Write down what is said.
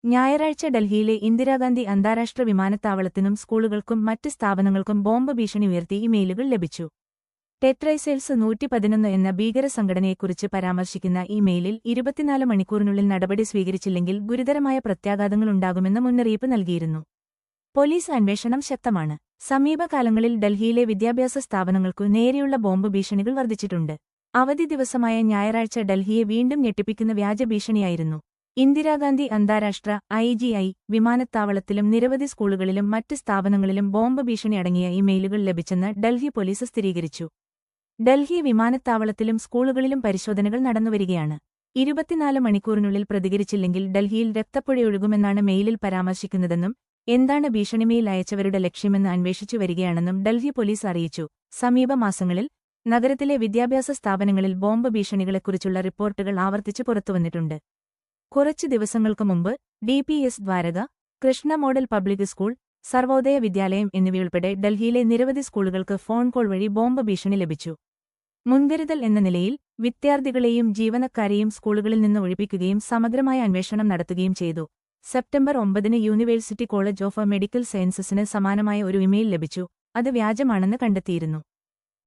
ഞായറാഴ്ച ഡൽഹിയിലെ ഇന്ദിരാഗാന്ധി അന്താരാഷ്ട്ര വിമാനത്താവളത്തിനും സ്കൂളുകൾക്കും മറ്റ് സ്ഥാപനങ്ങൾക്കും ബോംബ് ഭീഷണി ഉയർത്തി ഇമെയിലുകൾ ലഭിച്ചു. ടെട്രൈസെൽസ് 111 എന്ന ഭീകരസംഘടനയെക്കുറിച്ച് പരാമർശിക്കുന്ന ഇമെയിലിൽ 24 മണിക്കൂറിനുള്ളിൽ നടപടി സ്വീകരിച്ചില്ലെങ്കിൽ ഗുരുതരമായ പ്രത്യാഘാതങ്ങളുണ്ടാകുമെന്ന് മുന്നറിയിപ്പ് നൽകിയിരുന്നു. പോലീസ് അന്വേഷണം ശക്തമാണ്. സമീപകാലങ്ങളിൽ ഡൽഹിയിലെ വിദ്യാഭ്യാസ സ്ഥാപനങ്ങൾക്കു നേരെയുള്ള ബോംബ് ഭീഷണികൾ വർദ്ധിച്ചിട്ടുണ്ട്. അവധി ദിവസമായ ഞായറാഴ്ച ഡൽഹിയെ വീണ്ടും ഞെട്ടിപ്പിക്കുന്ന വ്യാജ ഭീഷണിയായിരുന്നു. ഇന്ദിരാഗാന്ധി അന്താരാഷ്ട്ര (IGI) വിമാനത്താവളത്തിലും നിരവധി സ്കൂളുകളിലും മറ്റ് സ്ഥാപനങ്ങളിലും ബോംബ് ഭീഷണി അടങ്ങിയ ഇമെയിലുകൾ ലഭിച്ചെന്ന് ഡൽഹി പോലീസ് സ്ഥിരീകരിച്ചു. ഡൽഹി വിമാനത്താവളത്തിലും സ്കൂളുകളിലും പരിശോധനകൾ നടന്നുവരികയാണ്. 24 മണിക്കൂറിനുള്ളിൽ പ്രതികരിച്ചില്ലെങ്കിൽ ഡൽഹിയിൽ രക്തപ്പുഴയൊഴുകുമെന്നാണ് മെയിലിൽ പരാമർശിക്കുന്നതെന്നും എന്താണ് ഭീഷണിമെയിൽ അയച്ചവരുടെ ലക്ഷ്യമെന്ന് അന്വേഷിച്ചു വരികയാണെന്നും ഡൽഹി പോലീസ് അറിയിച്ചു. സമീപ മാസങ്ങളിൽ നഗരത്തിലെ വിദ്യാഭ്യാസ സ്ഥാപനങ്ങളിൽ ബോംബ് ഭീഷണികളെക്കുറിച്ചുള്ള റിപ്പോർട്ടുകൾ ആവർത്തിച്ച് പുറത്തുവന്നിട്ടുണ്ട്. കുറച്ചു ദിവസങ്ങൾക്കു മുമ്പ് DPS Dwarka, Krishna model public school, Sarvodaya Vidyalaya എന്നിവയുൾപ്പെടെ ഡൽഹിയിലെ നിരവധി സ്കൂളുകൾക്ക് ഫോൺ കോൾ വഴി ബോംബ് ഭീഷണി ലഭിച്ചു. മുൻകരുതൽ എന്ന നിലയിൽ വിദ്യാർത്ഥികളെയും ജീവനക്കാരെയും സ്കൂളുകളിൽ നിന്ന് ഒഴിപ്പിക്കുകയും സമഗ്രമായ അന്വേഷണം നടത്തുകയും ചെയ്തു. September 9 university college of medical സയൻസസിന് സമാനമായ ഒരു ഇമെയിൽ ലഭിച്ചു. അത് വ്യാജമാണെന്ന് കണ്ടെത്തിയിരുന്നു.